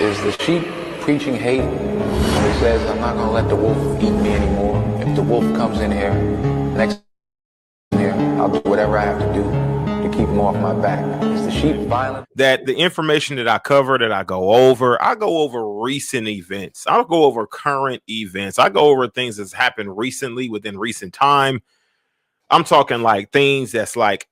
Is the sheep preaching hate when he says, I'm not going to let the wolf eat me anymore? If the wolf comes in here, next in here, I'll do whatever I have to do to keep him off my back. Is the sheep violent? That the information that I cover, that I go over recent events. I'll go over current events. I go over things that's happened recently within recent time. I'm talking like things that's like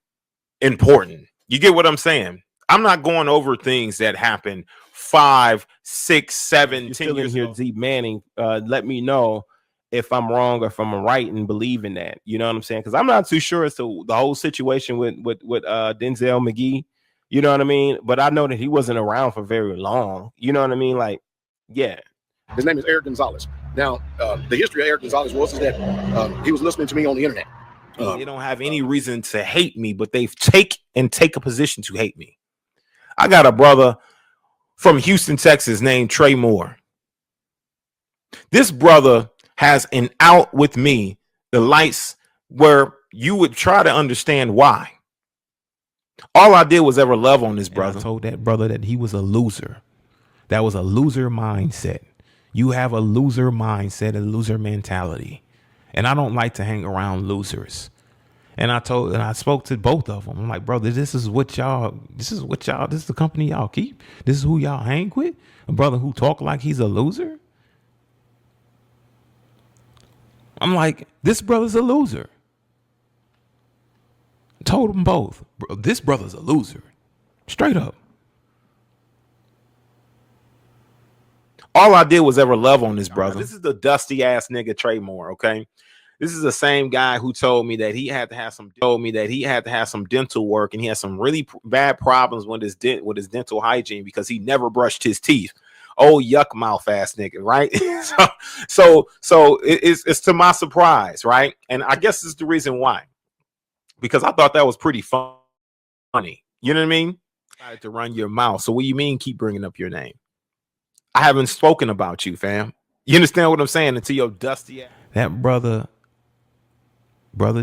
important. You get what I'm saying? I'm not going over things that happened 5, 6, 7, 10 years here. Deep Manning, let me know if I'm wrong or if I'm right and believe in that. You know what I'm saying? Because I'm not too sure as to the whole situation with Denzel McGee. You know what I mean? But I know that he wasn't around for very long. You know what I mean? Like, yeah. His name is Eric Gonzalez. Now, the history of Eric Gonzalez was that he was listening to me on the internet. They don't have any reason to hate me, but they take a position to hate me. I got a brother from Houston, Texas, named Trey Moore. This brother has an out with me, the lights, where you would try to understand why. All I did was ever love on this brother. I told that brother that he was a loser. That was a loser mindset. You have a loser mindset, a loser mentality. And I don't like to hang around losers. And I spoke to both of them. I'm like, brother, this is the company y'all keep. This is who y'all hang with. A brother who talk like he's a loser. I'm like, this brother's a loser. I told them both, bro, this brother's a loser. Straight up. All I did was ever love on this brother. This is the dusty ass nigga Trey Moore, okay? This is the same guy who told me that he had to have some dental work, and he had some really bad problems with his dental hygiene because he never brushed his teeth. Oh, yuck mouth ass nigga, right? so it's to my surprise, right? And I guess this is the reason why, because I thought that was pretty funny. You know what I mean? I had to run your mouth. So what do you mean keep bringing up your name? I haven't spoken about you, fam. You understand what I'm saying? Until your dusty ass. That brother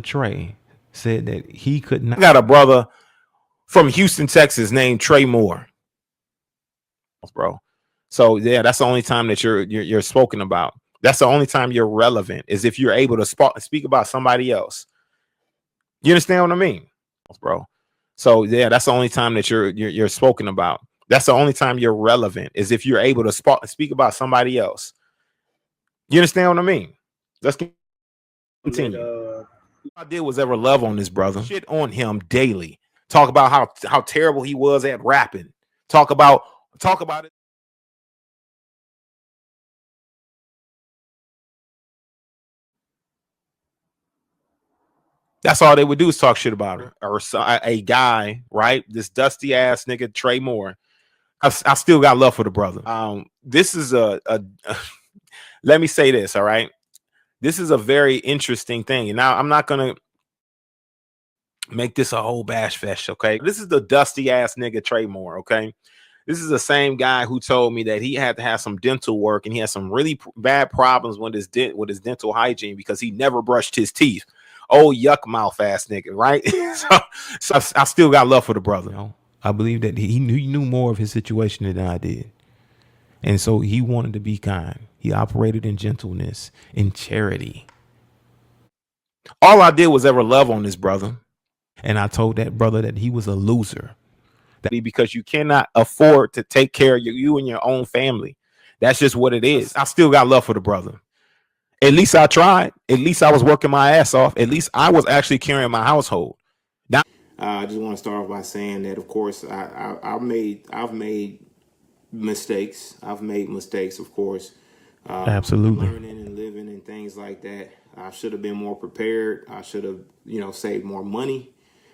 Trey said that he could not. I got a brother from Houston, Texas, named Trey Moore, bro. So yeah, that's the only time that you're spoken about. That's the only time you're relevant, is if you're able to speak about somebody else. You understand what I mean, bro? So yeah, that's the only time that you're spoken about. That's the only time you're relevant, is if you're able to speak about somebody else. You understand what I mean? Let's continue. All I did was ever love on this brother. Shit on him daily. Talk about how terrible he was at rapping. Talk about it. That's all they would do is talk shit about her or a guy, right? This dusty ass nigga Trey Moore. I still got love for the brother. This is let me say this, all right? This is a very interesting thing. And now I'm not gonna make this a whole bash fest, okay? This is the dusty ass nigga Trey Moore, okay? This is the same guy who told me that he had to have some dental work, and he had some really bad problems with his dental hygiene because he never brushed his teeth. Oh, yuck mouth ass nigga, right? so I still got love for the brother. You know, I believe that he knew more of his situation than I did. And so he wanted to be kind. He operated in gentleness, in charity. All I did was ever love on this brother. And I told that brother that he was a loser. Because you cannot afford to take care of you and your own family. That's just what it is. I still got love for the brother. At least I tried. At least I was working my ass off. At least I was actually carrying my household. Now, I just want to start off by saying that, of course, I've made mistakes. I've made mistakes, of course. Absolutely. Learning and living and things like that. I should have been more prepared. I should have, saved more money.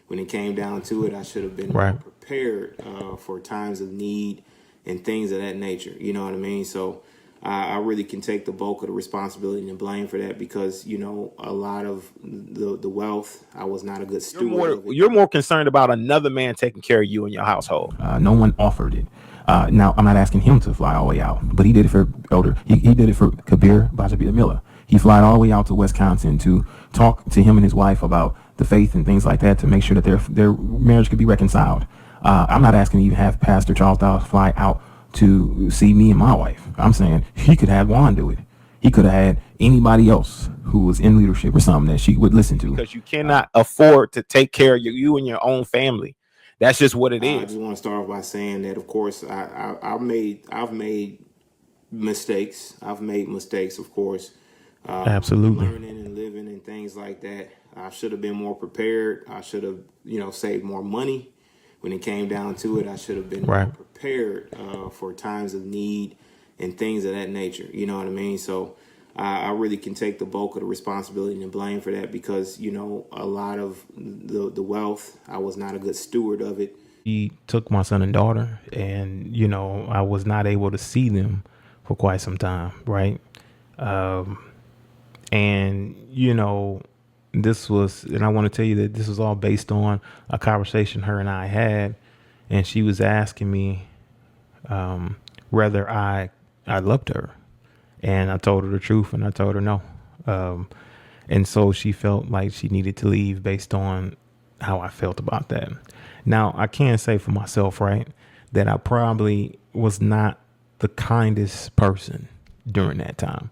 When it came down to it, I should have been more prepared for times of need and things of that nature. You know what I mean? So I really can take the bulk of the responsibility and blame for that because, a lot of the wealth, I was not a good steward. You're more concerned about another man taking care of you and your household. No one offered it. Now, I'm not asking him to fly all the way out, but he did it for Elder. He did it for Kabir Bajabita Miller. He flew all the way out to Wisconsin to talk to him and his wife about the faith and things like that to make sure that their marriage could be reconciled. I'm not asking to even have Pastor Charles Dawes fly out to see me and my wife. I'm saying he could have Juan do it. He could have had anybody else who was in leadership or something that she would listen to. Because you cannot afford to take care of you and your own family. That's just what it I is. just want to start off by saying that, of course, I've made mistakes. I've made mistakes, of course. Absolutely. Learning and living and things like that. I should have been more prepared. I should have, saved more money. When it came down to it, I should have been more prepared for times of need and things of that nature. You know what I mean? So I really can take the bulk of the responsibility and blame for that because, a lot of the wealth, I was not a good steward of it. He took my son and daughter, and I was not able to see them for quite some time, right? And this was, and I want to tell you that this was all based on a conversation her and I had, and she was asking me whether I loved her, and I told her the truth, and I told her no, and so she felt like she needed to leave based on how I felt about that. Now, I can say for myself, right, that I probably was not the kindest person during that time.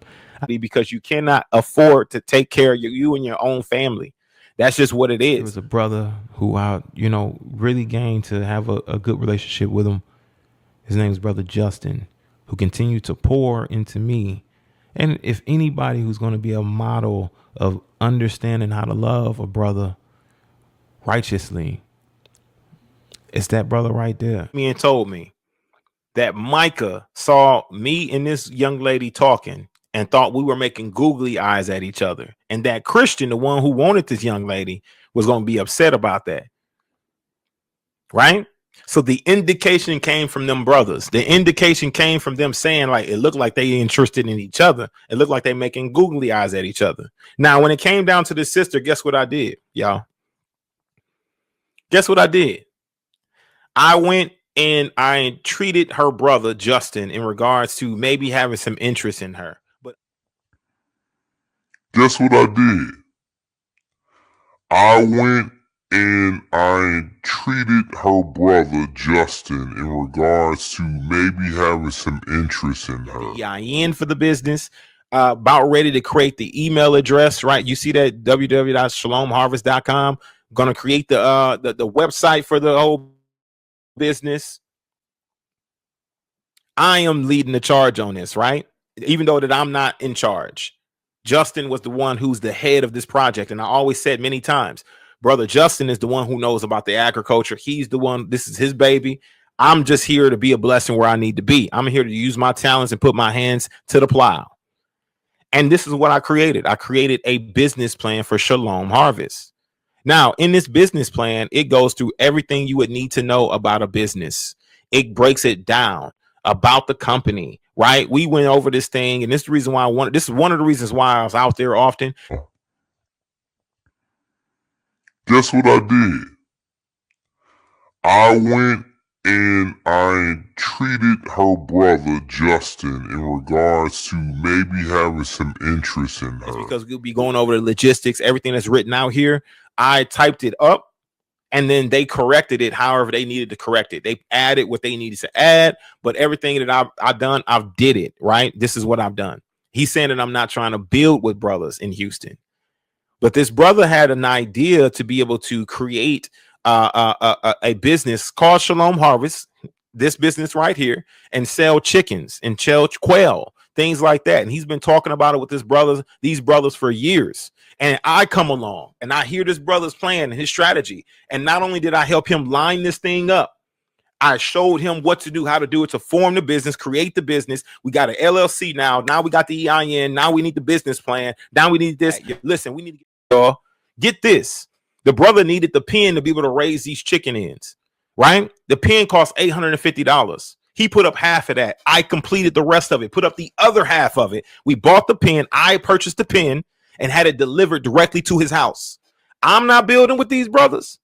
Because you cannot afford to take care of you and your own family. That's just what it is. There was a brother who I, really gained to have a good relationship with him. His name is Brother Justin, who continued to pour into me. And if anybody who's going to be a model of understanding how to love a brother righteously, it's that brother right there. And told me that Micah saw me and this young lady talking and thought we were making googly eyes at each other. And that Christian, the one who wanted this young lady, was going to be upset about that. Right? So the indication came from them brothers. The indication came from them saying, like, it looked like they interested in each other. It looked like they making googly eyes at each other. Now, when it came down to the sister, guess what I did, y'all? Guess what I did? I went and I treated her brother, Justin, in regards to maybe having some interest in her. But guess what I did? I went and I treated her brother, Justin, in regards to maybe having some interest in her. Yeah, in for the business, about ready to create the email address, right? You see that www.shalomharvest.com. Going to create the website for the whole business. I am leading the charge on this, right? Even though that I'm not in charge. Justin was the one who's the head of this project. And I always said many times, Brother Justin is the one who knows about the agriculture. He's the one, this is his baby. I'm just here to be a blessing where I need to be. I'm here to use my talents and put my hands to the plow. And this is what I created. I created a business plan for Shalom Harvest. Now, in this business plan, it goes through everything you would need to know about a business. It breaks it down about the company, right? We went over this thing, and this is the reason why this is one of the reasons why I was out there often. Guess what I did? I went and I treated her brother, Justin, in regards to maybe having some interest in her. It's because we'll be going over the logistics, everything that's written out here. I typed it up, and then they corrected it however they needed to correct it. They added what they needed to add, but everything that I've done, I've did it, right? This is what I've done. He's saying that I'm not trying to build with brothers in Houston. But this brother had an idea to be able to create a business called Shalom Harvest, this business right here, and sell chickens and sell quail, things like that. And he's been talking about it with these brothers for years. And I come along and I hear this brother's plan and his strategy. And not only did I help him line this thing up, I showed him what to do, how to do it, to form the business, create the business. We got an LLC now. Now we got the EIN. Now we need the business plan. Now we need this. Listen, we need to get this. The brother needed the pen to be able to raise these chicken ends, right? The pen cost $850. He put up half of that. I completed the rest of it, put up the other half of it. We bought the pen. I purchased the pen and had it delivered directly to his house. I'm not building with these brothers,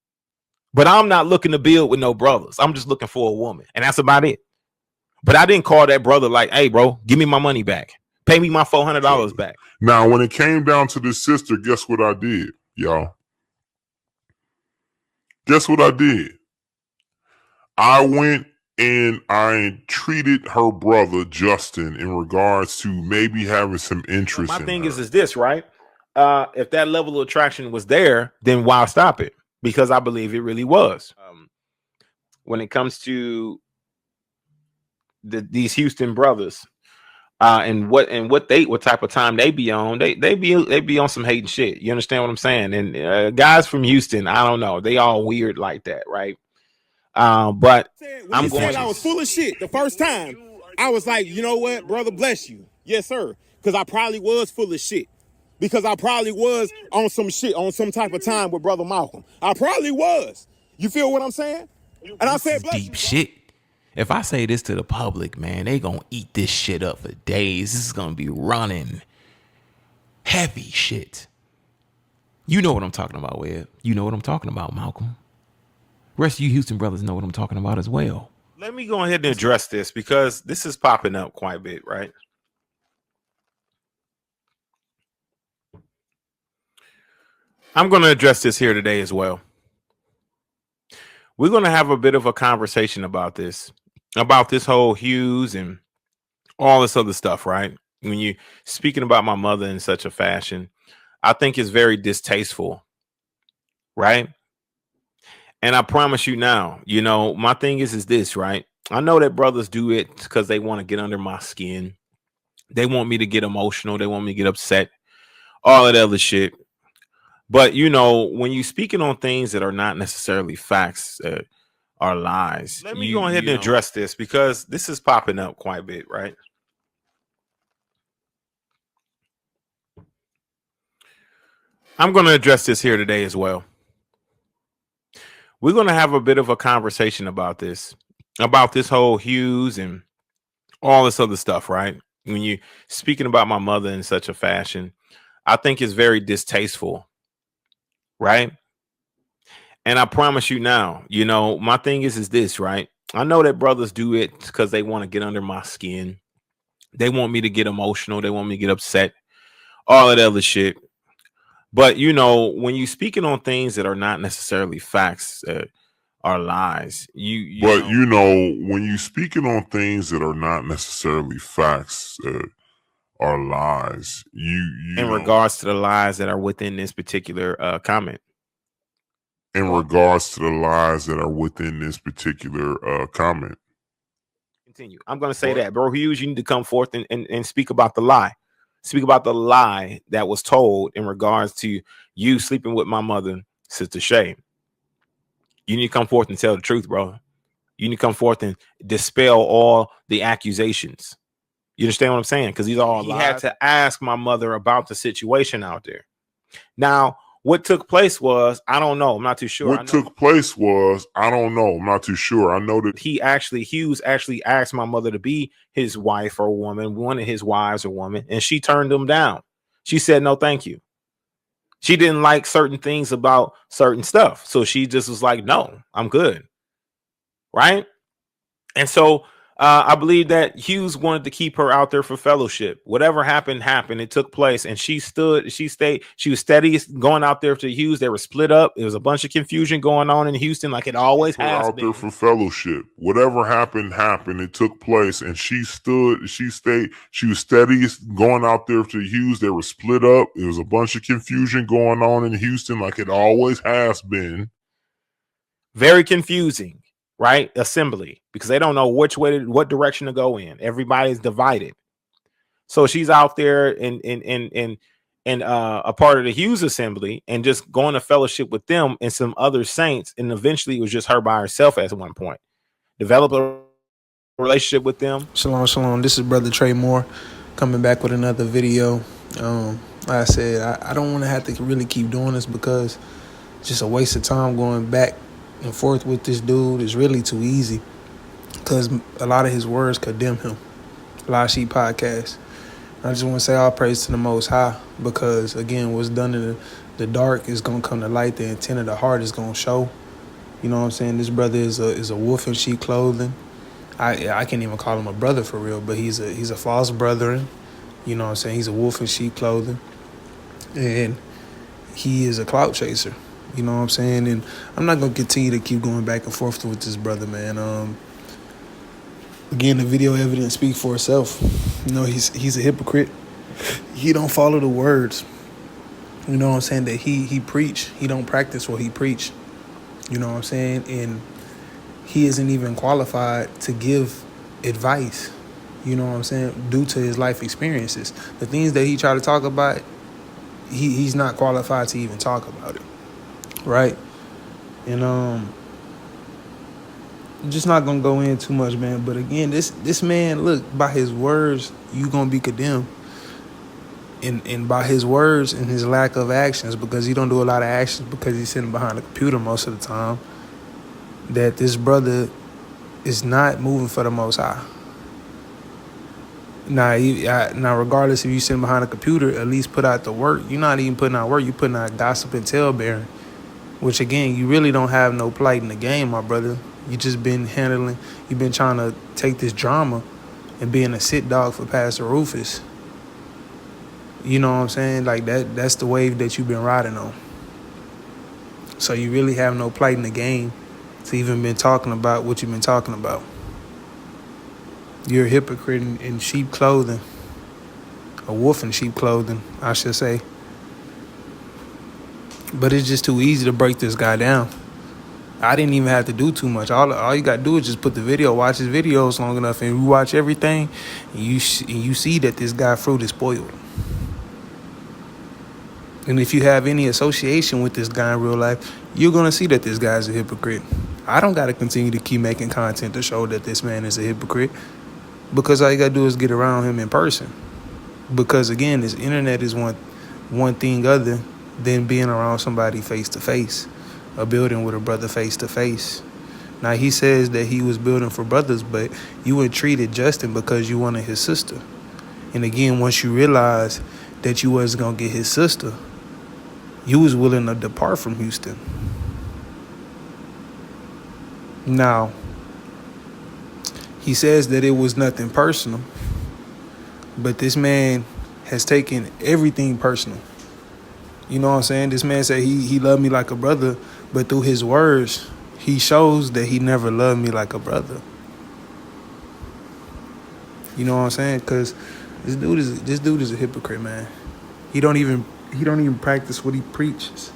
but I'm not looking to build with no brothers. I'm just looking for a woman, and that's about it. But I didn't call that brother like, hey, bro, give me my money back. Pay me my $400 back. Now, when it came down to this sister, guess what I did, y'all? Guess what I did? I went And I treated her brother Justin in regards to maybe having some interest My in thing her. is this, right? If that level of attraction was there, then why stop it? Because I believe it really was. When it comes to these Houston brothers, and what type of time they be on, they be on some hating shit. You understand what I'm saying? And guys from Houston, I don't know, they all weird like that, right? But when he said I was full of shit the first time, I was like, you know what, brother, bless you. Yes, sir. Because I probably was full of shit. Because I probably was on some shit, on some type of time with Brother Malcolm. I probably was. You feel what I'm saying? And I said, bless Deep you. shit. If I say this to the public, man, they gonna eat this shit up for days. This is gonna be running heavy shit. You know what I'm talking about, Webb. You know what I'm talking about, Malcolm. Rest of you Houston brothers know what I'm talking about as well. let me go ahead and address this because this is popping up quite a bit, right? I'm going to address this here today as well. We're going to have a bit of a conversation about this whole Hughes and all this other stuff, right? When you speaking about my mother in such a fashion, I think it's very distasteful, right? And I promise you now, you know, my thing is this, right? I know that brothers do it because they want to get under my skin. They want me to get emotional. They want me to get upset, all of that other shit. But, you know, when you're speaking on things that are not necessarily facts, are lies, let me go ahead and address this because this is popping up quite a bit, right? I'm going to address this here today as well. We're going to have a bit of a conversation about this whole Hughes and all this other stuff, right? When you speaking about my mother in such a fashion, I think it's very distasteful, right? And I promise you now, you know, my thing is this, right? I know that brothers do it because they want to get under my skin. They want me to get emotional. They want me to get upset, all of that other shit. But, you know, when you're speaking on things that are not necessarily facts, are lies, you know, when you're speaking on things that are not necessarily facts, are lies, in regards to the lies that are within this particular comment. In regards to the lies that are within this particular comment. Continue. I'm going to say that, bro. Hughes, you need to come forth and speak about the lie. Speak about the lie that was told in regards to you sleeping with my mother, Sister Shay. You need to come forth and tell the truth, bro. You need to come forth and dispel all the accusations. You understand what I'm saying? Because these are all lies. He had to ask my mother about the situation out there. Now, what took place was, I don't know. I'm not too sure. I know that Hughes actually asked my mother to be his wife or woman, one of his wives or woman, and she turned him down. She said, no, thank you. She didn't like certain things about certain stuff. So she just was like, no, I'm good. Right. And so I believe that Hughes wanted to keep her out there for fellowship. Whatever happened. It took place. And she stayed. She was steady going out there to Hughes. They were split up. There was a bunch of confusion going on in Houston, like it always has out been. There for fellowship. Whatever happened. It took place. And she stayed. She was steady going out there to Hughes. They were split up. There was a bunch of confusion going on in Houston, like it always has been. Very confusing. Right? Assembly, because they don't know what direction to go in. Everybody's divided. So she's out there in a part of the Hughes assembly and just going to fellowship with them and some other saints. And eventually it was just her by herself at one point. Develop a relationship with them. Shalom, shalom. This is Brother Trey Moore coming back with another video. Like I said, I don't want to have to really keep doing this because it's just a waste of time going back and forth with this dude. Is really too easy because a lot of his words condemn him. Liesheep podcast. I just want to say all praise to the Most High because, again, what's done in the dark is going to come to light. The intent of the heart is going to show. You know what I'm saying? This brother is a wolf in sheep clothing. I can't even call him a brother for real, but he's a false brethren. You know what I'm saying? He's a wolf in sheep clothing. And he is a clout chaser. You know what I'm saying? And I'm not going to continue to keep going back and forth with this brother, man. Again, the video evidence speaks for itself. You know, he's a hypocrite. He don't follow the words. You know what I'm saying? That he preach. He don't practice what he preach. You know what I'm saying? And he isn't even qualified to give advice. You know what I'm saying? Due to his life experiences. The things that he try to talk about, he's not qualified to even talk about it. Right? And I'm just not gonna go in too much, man. But again, this man, look, by his words, you gonna be condemned. And by his words and his lack of actions, because he don't do a lot of actions because he's sitting behind a computer most of the time, that this brother is not moving for the Most High. Now, regardless if you sitting behind a computer, at least put out the work. You're not even putting out work. You're putting out gossip and tale-bearing, which, again, you really don't have no plight in the game, my brother. You just been you've been trying to take this drama and being a sit dog for Pastor Rufus. You know what I'm saying? Like, that's the wave that you've been riding on. So you really have no plight in the game to even been talking about what you've been talking about. You're a hypocrite in sheep clothing. A wolf in sheep clothing, I should say. But it's just too easy to break this guy down. I didn't even have to do too much. All you got to do is just put the video, watch his videos long enough, and you watch everything, and you see that this guy fruit is spoiled. And if you have any association with this guy in real life, you're going to see that this guy's a hypocrite. I don't got to continue to keep making content to show that this man is a hypocrite, because all you got to do is get around him in person. Because, again, this internet is one thing other than being around somebody face-to-face, or building with a brother face-to-face. Now, he says that he was building for brothers, but you entreated Justin because you wanted his sister. And, again, once you realize that you wasn't going to get his sister, you was willing to depart from Houston. Now, he says that it was nothing personal, but this man has taken everything personal. You know what I'm saying? This man said he loved me like a brother, but through his words, he shows that he never loved me like a brother. You know what I'm saying? Because this dude is a hypocrite, man. He don't even practice what he preaches.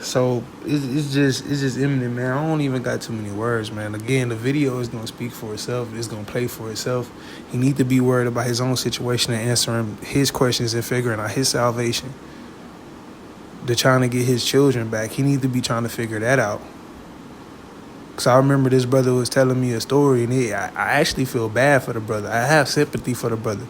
So it's just imminent, man. I don't even got too many words, man. Again, the video is gonna speak for itself. It's gonna play for itself. He need to be worried about his own situation and answering his questions and figuring out his salvation. They're trying to get his children back. He need to be trying to figure that out. Cause I remember this brother was telling me a story, and I actually feel bad for the brother. I have sympathy for the brother,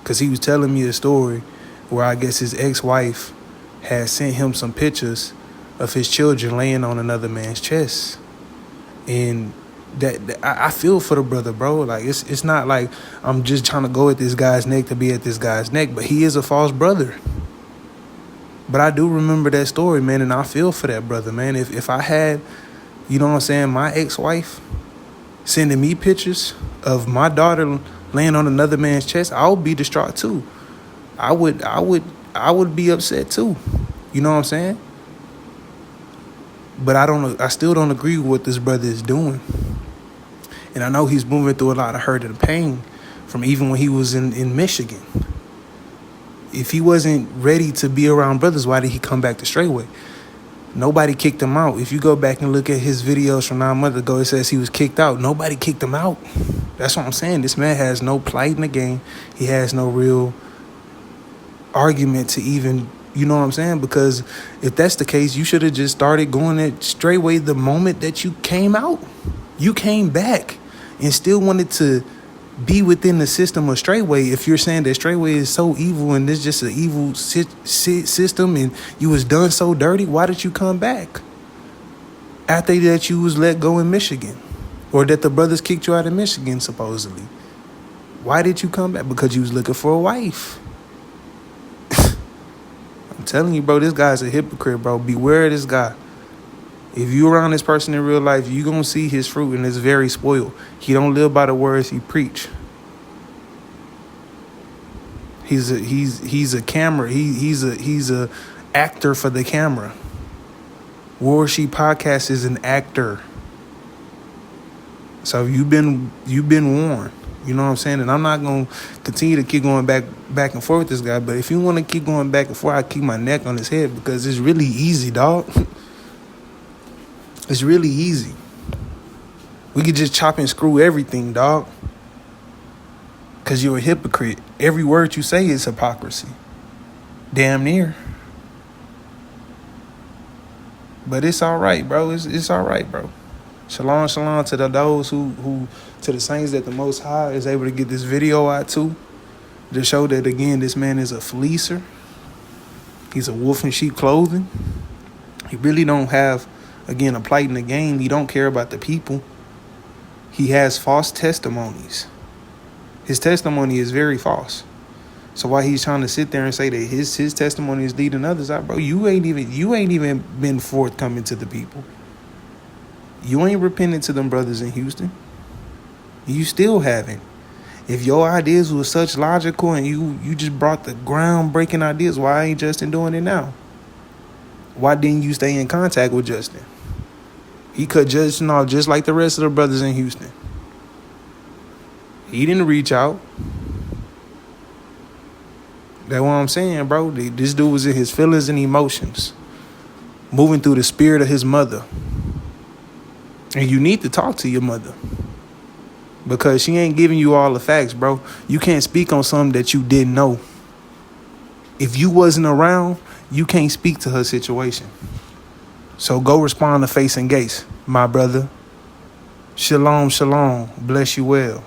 cause he was telling me a story where I guess his ex-wife had sent him some pictures of his children laying on another man's chest. And that I feel for the brother, bro. Like, it's not like I'm just trying to go at this guy's neck to be at this guy's neck, but he is a false brother. But I do remember that story, man, and I feel for that brother, man. If I had, you know what I'm saying, my ex-wife sending me pictures of my daughter laying on another man's chest, I would be distraught too. I would be upset too. You know what I'm saying? But I still don't agree with what this brother is doing. And I know he's moving through a lot of hurt and pain from even when he was in Michigan. If he wasn't ready to be around brothers, why did he come back to Straightway? Nobody kicked him out. If you go back and look at his videos from 9 months ago, it says he was kicked out. Nobody kicked him out. That's what I'm saying. This man has no plight in the game. He has no real argument to even, you know what I'm saying? Because if that's the case, you should have just started going at Straightway the moment that you came out. You came back and still wanted to be within the system of Straightway. If you're saying that Straightway is so evil and it's just an evil system and you was done so dirty, why did you come back after that you was let go in Michigan, or that the brothers kicked you out of Michigan supposedly? Why did you come back? Because you was looking for a wife. I'm telling you, bro, this guy's a hypocrite, bro. Beware of this guy. If you around this person in real life, you gonna see his fruit, and it's very spoiled. He don't live by the words he preach. He's a camera. He's a actor for the camera. Liesheep podcast is an actor. So you've been warned. You know what I'm saying? And I'm not gonna continue to keep going back and forth with this guy. But if you want to keep going back and forth, I keep my neck on his head because it's really easy, dog. It's really easy. We could just chop and screw everything, dog. Cause you're a hypocrite. Every word you say is hypocrisy. Damn near. But it's all right, bro. It's all right, bro. Shalom, shalom to those who to the saints that the Most High is able to get this video out to show that, again, this man is a fleecer. He's a wolf in sheep clothing. He really don't have, again, a plight in the game. He don't care about the people. He has false testimonies. His testimony is very false. So while he's trying to sit there and say that his testimony is leading others out, bro, you ain't even been forthcoming to the people. You ain't repented to them brothers in Houston. You still haven't. If your ideas were such logical and you just brought the groundbreaking ideas, why ain't Justin doing it now? Why didn't you stay in contact with Justin? He could just like the rest of the brothers in Houston. He didn't reach out. That's what I'm saying, bro. This dude was in his feelings and emotions, moving through the spirit of his mother. And you need to talk to your mother because she ain't giving you all the facts, bro. You can't speak on something that you didn't know. If you wasn't around, you can't speak to her situation. So go respond to Face and Gates, my brother. Shalom, shalom. Bless you well.